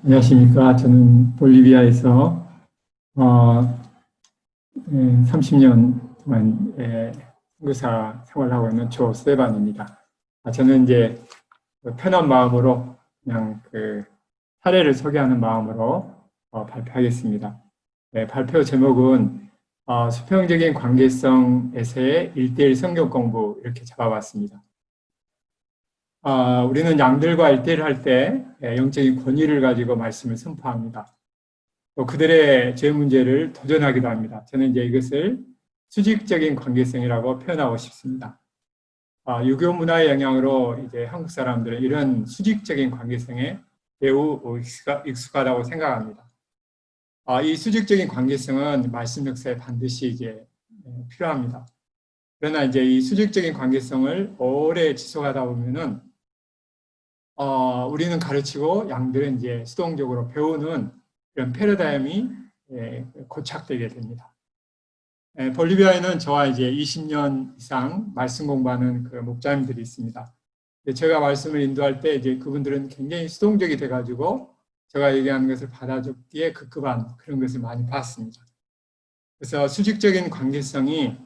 안녕하십니까. 저는 볼리비아에서 30년 동안 선교사 생활하고 있는 조세반입니다. 저는 이제 편한 마음으로 그냥 사례를 소개하는 마음으로 발표하겠습니다. 발표 제목은 수평적인 관계성에서의 1:1 성경 공부 이렇게 잡아봤습니다. 우리는 양들과 1:1을 할 때 영적인 권위를 가지고 말씀을 선포합니다. 또 그들의 제 문제를 도전하기도 합니다. 저는 이제 이것을 수직적인 관계성이라고 표현하고 싶습니다. 유교 문화의 영향으로 이제 한국 사람들은 이런 수직적인 관계성에 매우 익숙하다고 생각합니다. 이 수직적인 관계성은 말씀 역사에 반드시 이제 필요합니다. 그러나 이제 이 수직적인 관계성을 오래 지속하다 보면은 우리는 가르치고 양들은 이제 수동적으로 배우는 이런 패러다임이 고착되게 됩니다. 볼리비아에는 저와 이제 20년 이상 말씀 공부하는 그 목자님들이 있습니다. 제가 말씀을 인도할 때 이제 그분들은 굉장히 수동적이 돼가지고 제가 얘기하는 것을 받아주기에 급급한 그런 것을 많이 봤습니다. 그래서 수직적인 관계성이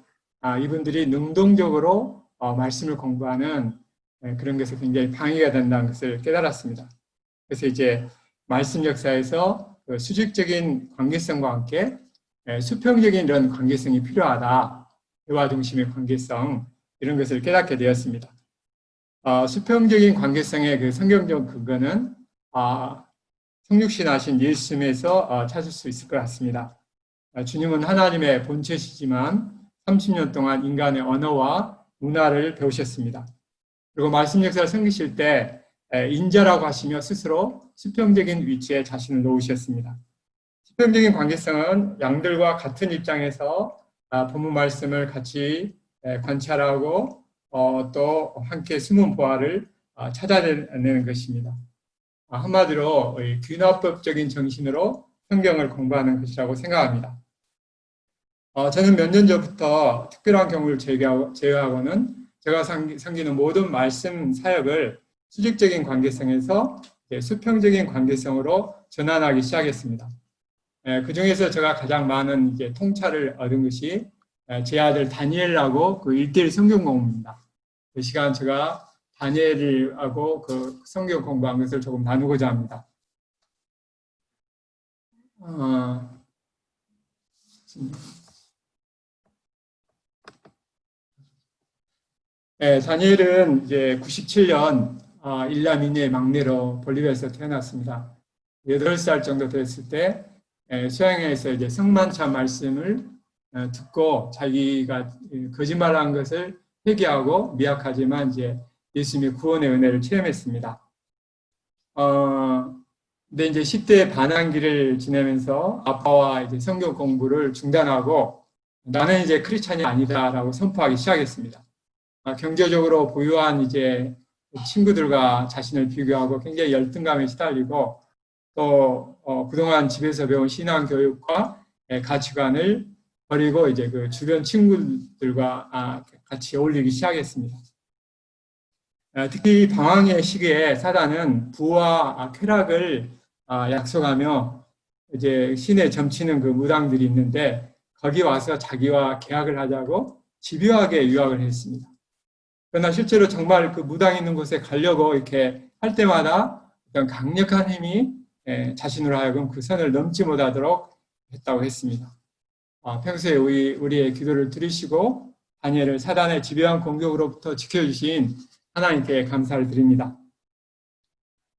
이분들이 능동적으로 말씀을 공부하는 그런 것에 굉장히 방해가 된다는 것을 깨달았습니다. 그래서 이제 말씀 역사에서 수직적인 관계성과 함께 수평적인 이런 관계성이 필요하다. 대화 중심의 관계성 이런 것을 깨닫게 되었습니다. 수평적인 관계성의 그 성경적 근거는 성육신 하신 예수님에서 찾을 수 있을 것 같습니다. 주님은 하나님의 본체시지만 30년 동안 인간의 언어와 문화를 배우셨습니다. 그리고 말씀 역사를 섬기실 때 인자라고 하시며 스스로 수평적인 위치에 자신을 놓으셨습니다. 수평적인 관계성은 양들과 같은 입장에서 본문 말씀을 같이 관찰하고 또 함께 숨은 보화를 찾아내는 것입니다. 한마디로 균화법적인 정신으로 성경을 공부하는 것이라고 생각합니다. 저는 몇 년 전부터 특별한 경우를 제외하고는 제가 섬기는 모든 말씀 사역을 수직적인 관계성에서 수평적인 관계성으로 전환하기 시작했습니다. 그 중에서 제가 가장 많은 이제 통찰을 얻은 것이 제 아들 다니엘하고 그 1:1 성경 공부입니다. 그 시간 제가 다니엘하고 그 성경 공부한 것을 조금 나누고자 합니다. 다니엘은 이제 97년 일남이니의 막내로 볼리비아에서 태어났습니다. 8살 정도 됐을 때 수양회에서 이제 성만찬 말씀을 듣고 자기가 거짓말한 것을 회개하고 미약하지만 이제 예수님의 구원의 은혜를 체험했습니다. 근데 이제 10대 반항기를 지내면서 아빠와 이제 성경 공부를 중단하고 나는 이제 크리스찬이 아니다라고 선포하기 시작했습니다. 경제적으로 부유한 이제 친구들과 자신을 비교하고 굉장히 열등감에 시달리고 또 그동안 집에서 배운 신앙 교육과 가치관을 버리고 이제 그 주변 친구들과 같이 어울리기 시작했습니다. 특히 방황의 시기에 사단은 부와 쾌락을 약속하며 이제 신에 점치는 그 무당들이 있는데 거기 와서 자기와 계약을 하자고 집요하게 유혹을 했습니다. 그러나 실제로 정말 그 무당 있는 곳에 가려고 이렇게 할 때마다 어떤 강력한 힘이 자신으로 하여금 그 선을 넘지 못하도록 했다고 했습니다. 평소에 우리의 기도를 들으시고 다니엘을 사단의 집요한 공격으로부터 지켜주신 하나님께 감사를 드립니다.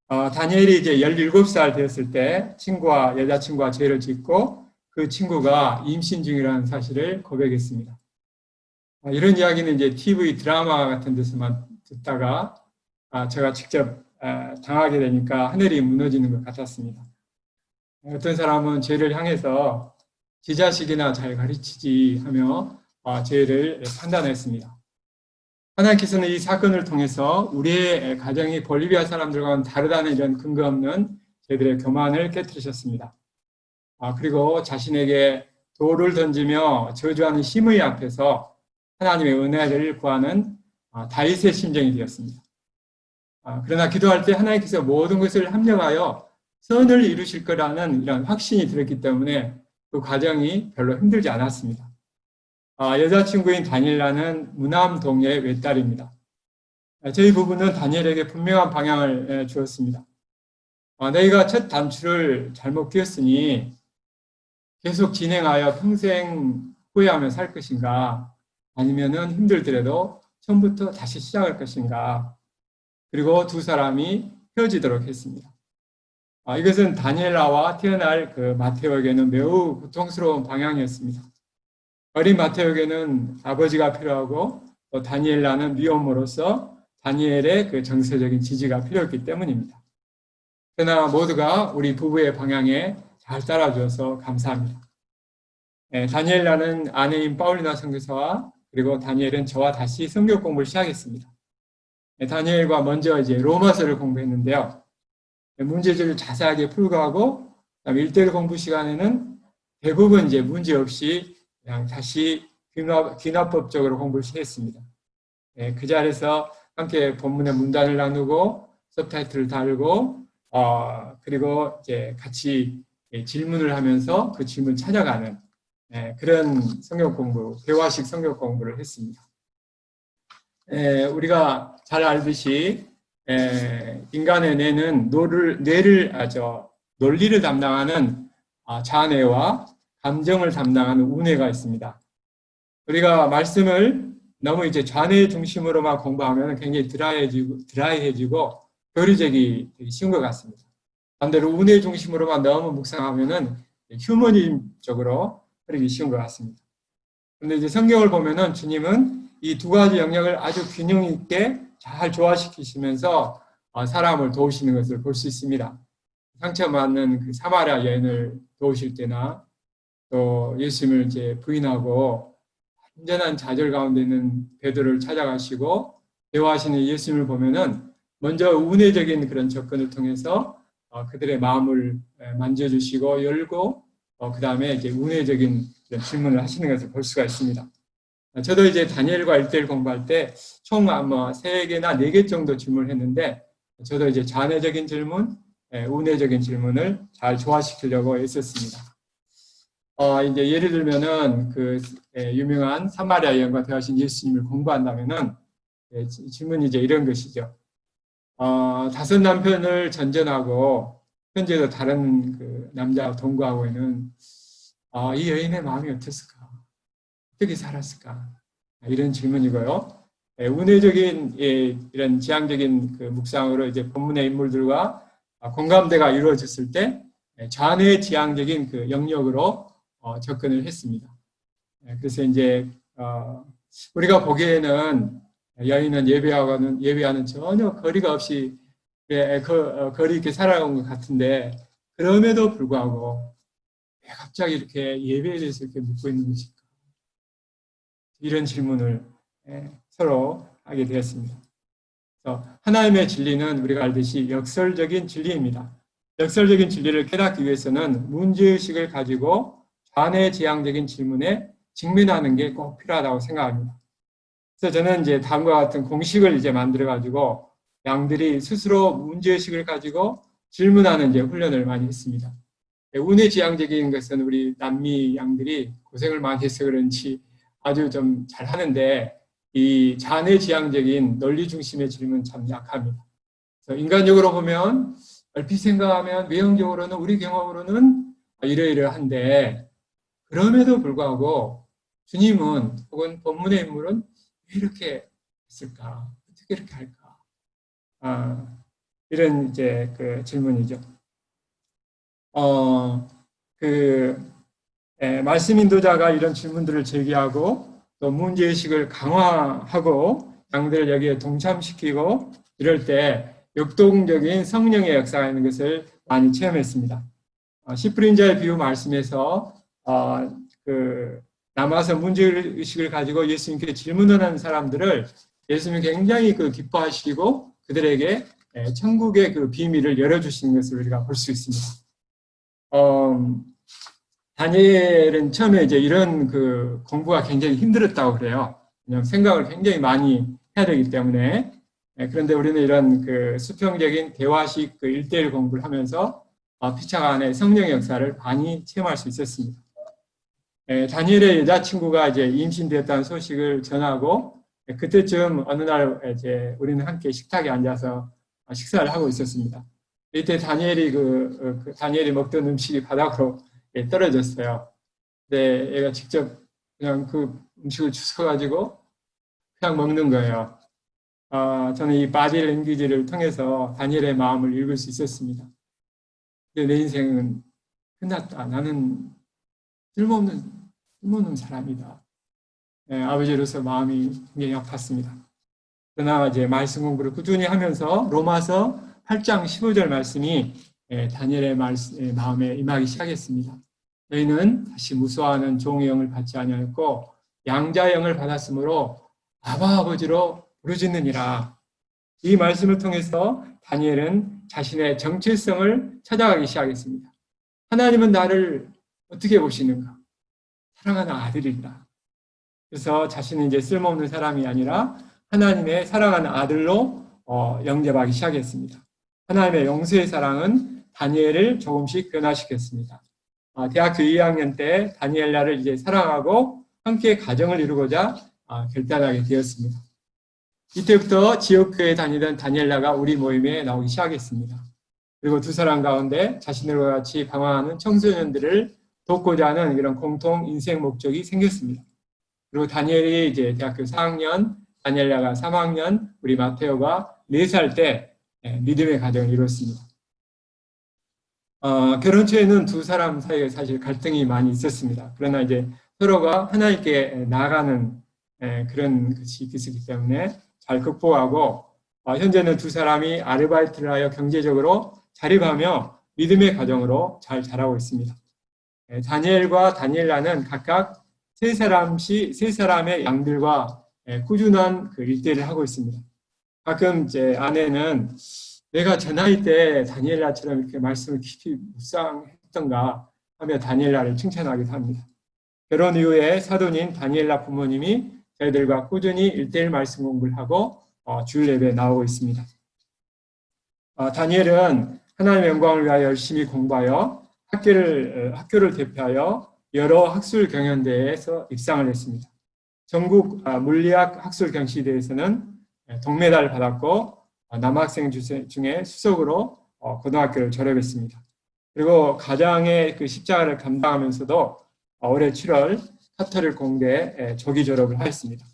다니엘이 이제 17살 되었을 때 여자친구와 죄를 짓고 그 친구가 임신 중이라는 사실을 고백했습니다. 이런 이야기는 이제 TV 드라마 같은 데서만 듣다가 제가 직접 당하게 되니까 하늘이 무너지는 것 같았습니다. 어떤 사람은 죄를 향해서 지 자식이나 잘 가르치지 하며 죄를 판단했습니다. 하나님께서는 이 사건을 통해서 우리의 가정이 볼리비아 사람들과는 다르다는 이런 근거 없는 저희들의 교만을 깨뜨리셨습니다. 그리고 자신에게 돌을 던지며 저주하는 심의 앞에서 하나님의 은혜를 구하는 다윗의 심정이 되었습니다. 그러나 기도할 때 하나님께서 모든 것을 합력하여 선을 이루실 거라는 이런 확신이 들었기 때문에 그 과정이 별로 힘들지 않았습니다. 여자친구인 다니엘라는 무남 동의 외딸입니다. 저희 부부는 다니엘에게 분명한 방향을 주었습니다. 너희가 첫 단추를 잘못 끼웠으니 계속 진행하여 평생 후회하며 살 것인가, 아니면은 힘들더라도 처음부터 다시 시작할 것인가. 그리고 두 사람이 헤어지도록 했습니다. 이것은 다니엘라와 태어날 그 마테오에게는 매우 고통스러운 방향이었습니다. 어린 마테오에게는 아버지가 필요하고 또 다니엘라는 미혼모로서 다니엘의 그 정서적인 지지가 필요했기 때문입니다. 그러나 모두가 우리 부부의 방향에 잘 따라주어서 감사합니다. 다니엘라는 아내인 파울리나 선교사와 그리고 다니엘은 저와 다시 성경 공부를 시작했습니다. 다니엘과 먼저 이제 로마서를 공부했는데요. 문제들을 자세하게 풀고 하고, 그다음에 1대1 공부 시간에는 대부분 이제 문제 없이 그냥 다시 귀납법적으로 공부를 시작했습니다. 그 자리에서 함께 본문의 문단을 나누고 서브타이틀을 달고 그리고 이제 같이 질문을 하면서 그 질문 찾아가는 그런 성경 공부, 대화식 성경 공부를 했습니다. 우리가 잘 알듯이 인간의 뇌는 논리를 담당하는 자뇌와 감정을 담당하는 우뇌가 있습니다. 우리가 말씀을 너무 이제 좌뇌 중심으로만 공부하면 굉장히 드라이해지고 교리적이 되기 쉬운 것 같습니다. 반대로 우뇌 중심으로만 너무 묵상하면은 휴머니즘적으로 흐르기 쉬운 것 같습니다. 그런데 이제 성경을 보면은 주님은 이 두 가지 영역을 아주 균형 있게 잘 조화시키시면서 사람을 도우시는 것을 볼 수 있습니다. 상처받는 그 사마리아 여인을 도우실 때나 또 예수님을 이제 부인하고 완전한 좌절 가운데 있는 베드로를 찾아가시고 대화하시는 예수님을 보면은 먼저 운회적인 그런 접근을 통해서 그들의 마음을 만져주시고 열고 그 다음에 이제 운회적인 그런 질문을 하시는 것을 볼 수가 있습니다. 저도 이제 다니엘과 1대1 공부할 때 총 아마 3개나 4개 정도 질문을 했는데 저도 이제 좌뇌적인 질문, 우뇌적인 질문을 잘 조화시키려고 애썼습니다. 이제 예를 들면은 그 유명한 사마리아 여인과 대화하신 예수님을 공부한다면은 질문이 이제 이런 것이죠. 5 남편을 전전하고 현재도 다른 그 남자와 동거하고 있는 이 여인의 마음이 어땠을까? 어떻게 살았을까? 이런 질문이고요. 운회적인 이런 지향적인 그 묵상으로 이제 본문의 인물들과 공감대가 이루어졌을 때 좌뇌 지향적인 그 영역으로 접근을 했습니다. 그래서 이제 우리가 보기에는 여인은 예배와는 전혀 거리가 없이 거리 있게 살아온 것 같은데 그럼에도 불구하고 왜 갑자기 이렇게 예배에 대해서 이렇게 묻고 있는 것일까? 이런 질문을 서로 하게 되었습니다. 그래서 하나님의 진리는 우리가 알듯이 역설적인 진리입니다. 역설적인 진리를 깨닫기 위해서는 문제의식을 가지고 좌뇌지향적인 질문에 직면하는 게 꼭 필요하다고 생각합니다. 그래서 저는 이제 다음과 같은 공식을 이제 만들어가지고 양들이 스스로 문제의식을 가지고 질문하는 이제 훈련을 많이 했습니다. 운뇌지향적인 것은 우리 남미 양들이 고생을 많이 해서 그런지 아주 좀 잘하는데 이 좌뇌지향적인 논리 중심의 질문은 참 약합니다. 그래서 인간적으로 보면 얼핏 생각하면 외형적으로는 우리 경험으로는 이러이러한데 그럼에도 불구하고 주님은 혹은 본문의 인물은 왜 이렇게 했을까? 어떻게 이렇게 할까? 이런 이제 그 질문이죠. 말씀 인도자가 이런 질문들을 제기하고 또 문제의식을 강화하고 양들을 여기에 동참시키고 이럴 때 역동적인 성령의 역사가 있는 것을 많이 체험했습니다. 시프린자의 비유 말씀에서 남아서 문제의식을 가지고 예수님께 질문을 하는 사람들을 예수님이 굉장히 기뻐하시고 그들에게 천국의 그 비밀을 열어주시는 것을 우리가 볼 수 있습니다. 다니엘은 처음에 이제 이런 그 공부가 굉장히 힘들었다고 그래요. 그냥 생각을 굉장히 많이 해야 되기 때문에. 그런데 우리는 이런 그 수평적인 대화식 그 1대1 공부를 하면서 피차 안에 성령의 역사를 많이 체험할 수 있었습니다. 다니엘의 여자친구가 이제 임신되었다는 소식을 전하고 그때쯤 어느 날 이제 우리는 함께 식탁에 앉아서 식사를 하고 있었습니다. 이때 다니엘이 먹던 음식이 바닥으로 떨어졌어요. 근데 얘가 직접 그냥 그 음식을 주워가지고 그냥 먹는 거예요. 저는 이 바디 랭귀지를 통해서 다니엘의 마음을 읽을 수 있었습니다. 근데 내 인생은 끝났다. 나는 쓸모없는 사람이다. 아버지로서 마음이 굉장히 아팠습니다. 그러나 이제 말씀 공부를 꾸준히 하면서 로마서 8장 15절 말씀이 다니엘의 마음에 임하기 시작했습니다. 너희는 다시 무수하는 종의 영을 받지 아니하였고 양자의 영을 받았으므로 아바 아버지로 부르짖느니라. 이 말씀을 통해서 다니엘은 자신의 정체성을 찾아가기 시작했습니다. 하나님은 나를 어떻게 보시는가? 사랑하는 아들이다. 그래서 자신은 이제 쓸모없는 사람이 아니라 하나님의 사랑하는 아들로 영접하기 시작했습니다. 하나님의 용서의 사랑은 다니엘을 조금씩 변화시켰습니다. 대학교 2학년 때 다니엘라를 이제 사랑하고 함께 가정을 이루고자 결단하게 되었습니다. 이때부터 지역교회에 다니던 다니엘라가 우리 모임에 나오기 시작했습니다. 그리고 두 사람 가운데 자신들과 같이 방황하는 청소년들을 돕고자 하는 이런 공통 인생 목적이 생겼습니다. 그리고 다니엘이 이제 대학교 4학년, 다니엘라가 3학년, 우리 마테오가 4살 때 믿음의 가정을 이뤘습니다. 결혼 초에는 두 사람 사이에 사실 갈등이 많이 있었습니다. 그러나 이제 서로가 하나님께 나아가는 그런 것이 있었기 때문에 잘 극복하고 현재는 두 사람이 아르바이트를 하여 경제적으로 자립하며 믿음의 가정으로 잘 자라고 있습니다. 다니엘과 다니엘라는 각각 세 사람의 양들과 꾸준한 그 일대를 하고 있습니다. 가끔 제 아내는 내가 저 나이 때 다니엘라처럼 이렇게 말씀을 깊이 묵상했던가 하며 다니엘라를 칭찬하기도 합니다. 결혼 이후에 사돈인 다니엘라 부모님이 저희들과 꾸준히 1:1 말씀 공부를 하고 주일 예배에 나오고 있습니다. 다니엘은 하나님의 영광을 위하여 열심히 공부하여 학교를 대표하여 여러 학술 경연대회에서 입상을 했습니다. 전국 물리학 학술 경시대회에서는 동메달을 받았고 남학생 중에 수석으로 고등학교를 졸업했습니다. 그리고 가장의 그 십자가를 감당하면서도 올해 7월 카톨릭 공대에 조기 졸업을 하였습니다.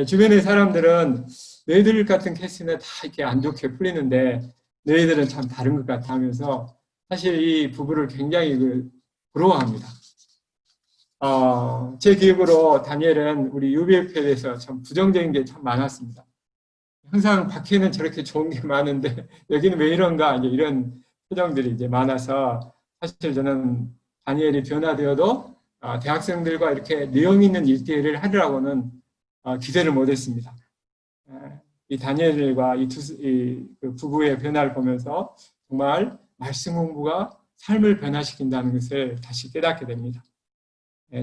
주변의 사람들은 너희들 같은 케이스는 다 이렇게 안 좋게 풀리는데 너희들은 참 다른 것 같아 하면서 사실 이 부부를 굉장히 부러워합니다. 제 기억으로 다니엘은 우리 UBF에 대해서 참 부정적인 게 참 많았습니다. 항상 밖에는 저렇게 좋은 게 많은데 여기는 왜 이런가 이런 표정들이 이제 많아서 사실 저는 다니엘이 변화되어도 대학생들과 이렇게 내용 있는 일대회를 하리라고는 기대를 못했습니다. 이 다니엘과 그 부부의 변화를 보면서 정말 말씀 공부가 삶을 변화시킨다는 것을 다시 깨닫게 됩니다.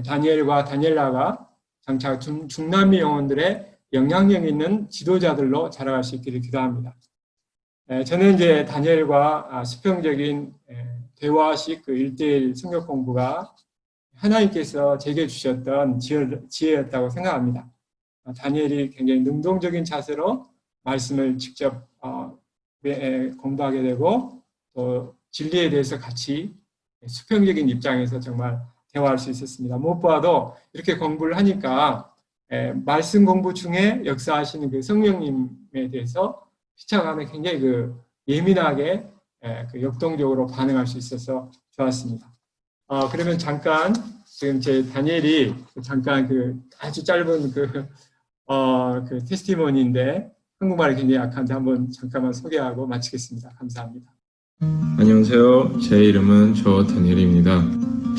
다니엘과 다니엘라가 장차 중남미 영혼들의 영향력 있는 지도자들로 자라갈 수 있기를 기도합니다. 저는 이제 다니엘과 수평적인 대화식 그 1:1 성경 공부가 하나님께서 제게 주셨던 지혜였다고 생각합니다. 다니엘이 굉장히 능동적인 자세로 말씀을 직접 공부하게 되고 또 진리에 대해서 같이 수평적인 입장에서 정말 대화할 수 있었습니다. 무엇보다도 이렇게 공부를 하니까 말씀 공부 중에 역사하시는 그 성령님에 대해서 피차감에 굉장히 예민하게 역동적으로 반응할 수 있어서 좋았습니다. 그러면 잠깐 지금 제 다니엘이 잠깐 아주 짧은 그 테스티모니인데 한국말이 굉장히 약한데 한번 잠깐만 소개하고 마치겠습니다. 감사합니다. 안녕하세요. 제 이름은 다니엘입니다.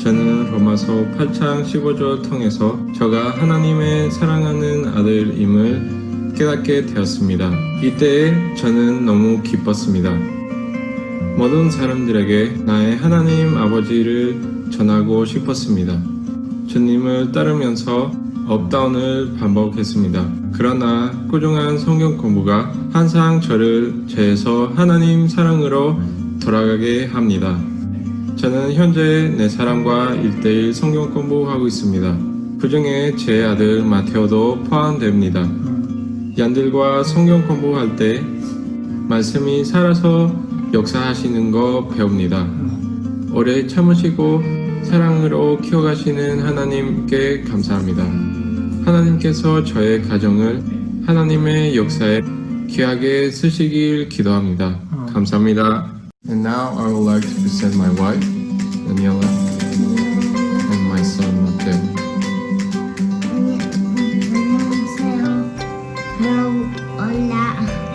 저는 로마서 8장 15절 통해서 저가 하나님의 사랑하는 아들임을 깨닫게 되었습니다. 이때 저는 너무 기뻤습니다. 모든 사람들에게 나의 하나님 아버지를 전하고 싶었습니다. 주님을 따르면서 업다운을 반복했습니다. 그러나 꾸준한 성경 공부가 항상 저를 죄에서 하나님 사랑으로 돌아가게 합니다. 저는 현재 4사람과 1대1 성경 공부하고 있습니다. 그 중에 제 아들 마테오도 포함됩니다. 양들과 성경 공부할 때 말씀이 살아서 역사하시는 거 배웁니다. 오래 참으시고 사랑으로 키워가시는 하나님께 감사합니다. 하나님께서 저의 가정을 하나님의 역사에 귀하게 쓰시길 기도합니다. 감사합니다. And now I would like to present my wife, Daniela, and my son, Mateo. 안녕하세요. Hello, hola.